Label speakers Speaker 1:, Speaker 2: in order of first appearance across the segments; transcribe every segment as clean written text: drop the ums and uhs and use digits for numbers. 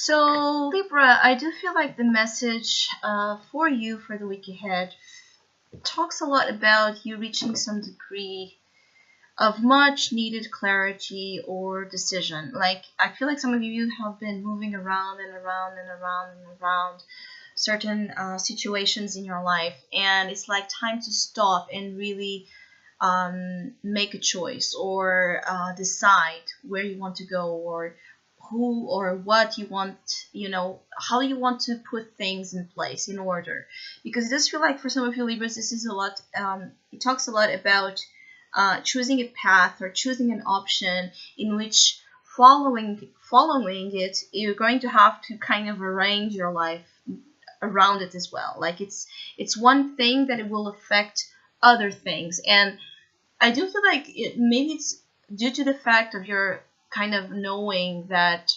Speaker 1: So, Libra, I do feel like the message for you for the week ahead talks a lot about you reaching some degree of much needed clarity or decision. Like, I feel like some of you have been moving around and around and around and around certain situations in your life, and it's like time to stop and really make a choice or decide where you want to go or who or what you want, how you want to put things in place in order. Because it does feel like for some of you Libras, this is a lot, it talks a lot about choosing a path or choosing an option in which following it, you're going to have to kind of arrange your life around it as well. Like it's one thing that it will affect other things. And I do feel like maybe it's due to the fact of your kind of knowing that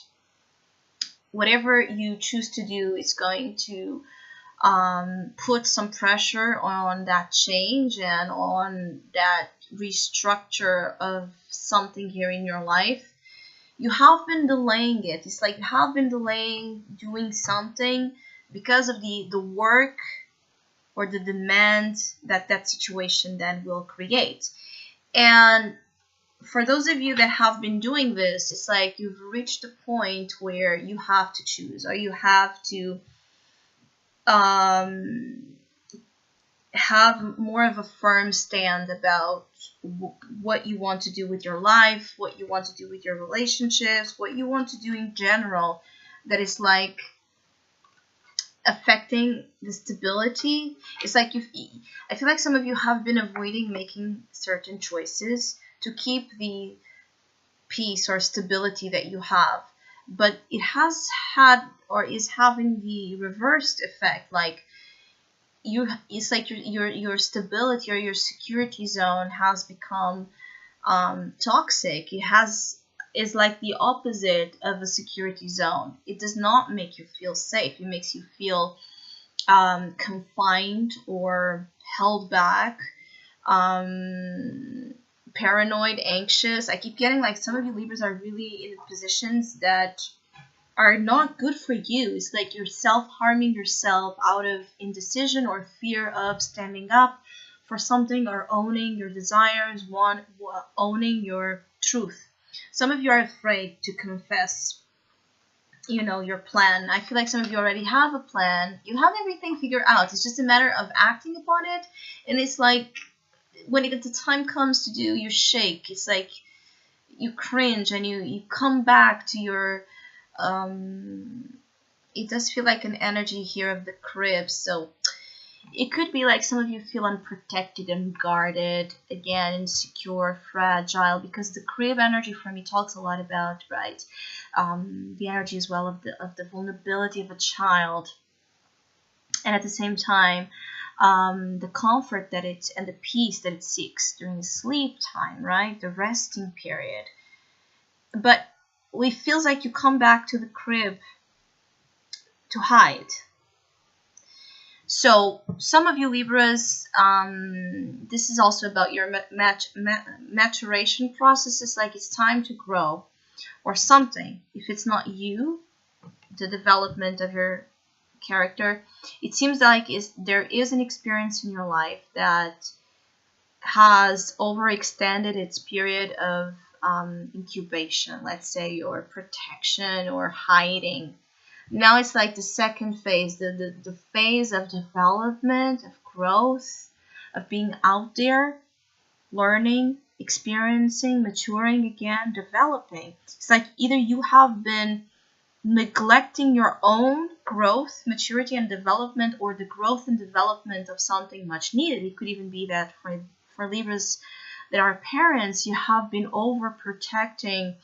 Speaker 1: whatever you choose to do is going to put some pressure on that change and on that restructure of something here in your life. You have been delaying it. It's like you have been delaying doing something because of the work or the demand that situation then will create. And for those of you that have been doing this, it's like you've reached a point where you have to choose, or you have to have more of a firm stand about what you want to do with your life, what you want to do with your relationships, what you want to do in general that is like affecting the stability. It's like I feel like some of you have been avoiding making certain choices to keep the peace or stability that you have, but it has had or is having the reversed effect. Like it's like your stability or your security zone has become toxic. Is like the opposite of a security zone. It does not make you feel safe. It makes you feel confined or held back, paranoid, anxious. I keep getting like some of you Libras are really in positions that are not good for you. It's like you're self-harming yourself out of indecision or fear of standing up for something or owning your desires, owning your truth. Some of you are afraid to confess, your plan. I feel like some of you already have a plan. You have everything figured out. It's just a matter of acting upon it. And it's like when the time comes to do, you shake. It's like you cringe and you come back to your it does feel like an energy here of the crib. So it could be like some of you feel unprotected and guarded, again, insecure, fragile, because the crib energy for me talks a lot about, right, the energy as well of the vulnerability of a child, and at the same time the comfort that it and the peace that it seeks during the sleep time, right, the resting period. But it feels like you come back to the crib to hide. So some of you Libras, this is also about your maturation processes. Like it's time to grow or something. If it's not you, the development of your character, it seems like there is an experience in your life that has overextended its period of incubation, let's say, or protection or hiding. Now it's like the second phase, the phase of development, of growth, of being out there, learning, experiencing, maturing again, developing. It's like either you have been neglecting your own growth, maturity, and development, or the growth and development of something much needed. It could even be that for Libras that are parents, you have been overprotecting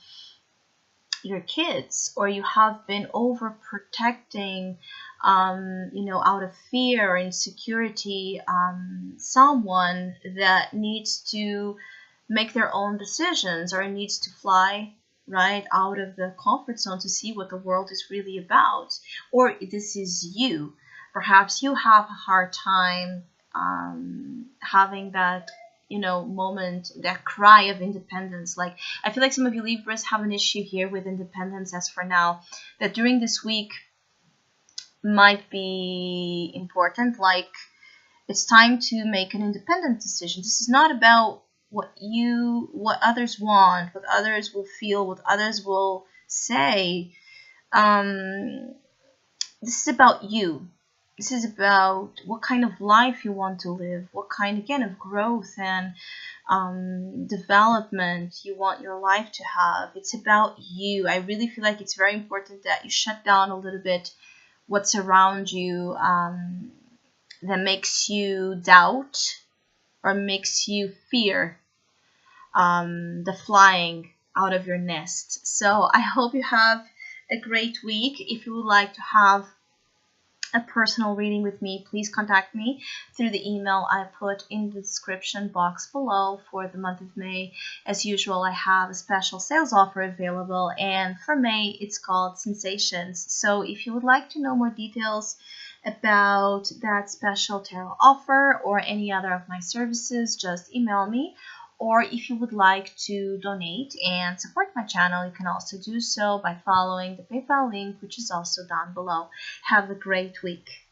Speaker 1: your kids, or you have been overprotecting, out of fear or insecurity, someone that needs to make their own decisions or needs to fly right out of the comfort zone to see what the world is really about. Or this is you. Perhaps you have a hard time having that moment, that cry of independence. Like, I feel like some of you Libras have an issue here with independence as for now, that during this week might be important. Like, it's time to make an independent decision. This is not about what others want, what others will feel, what others will say. This is about you. This is about what kind of life you want to live, what kind, again, of growth and development you want your life to have. It's about you. I really feel like it's very important that you shut down a little bit what's around you that makes you doubt or makes you fear the flying out of your nest. So I hope you have a great week. If you would like to have a personal reading with me, please contact me through the email I put in the description box below. For the month of May, as usual, I have a special sales offer available, and for May it's called Sensations. So if you would like to know more details about that special tarot offer or any other of my services, just email me. Or if you would like to donate and support my channel, you can also do so by following the PayPal link, which is also down below. Have a great week.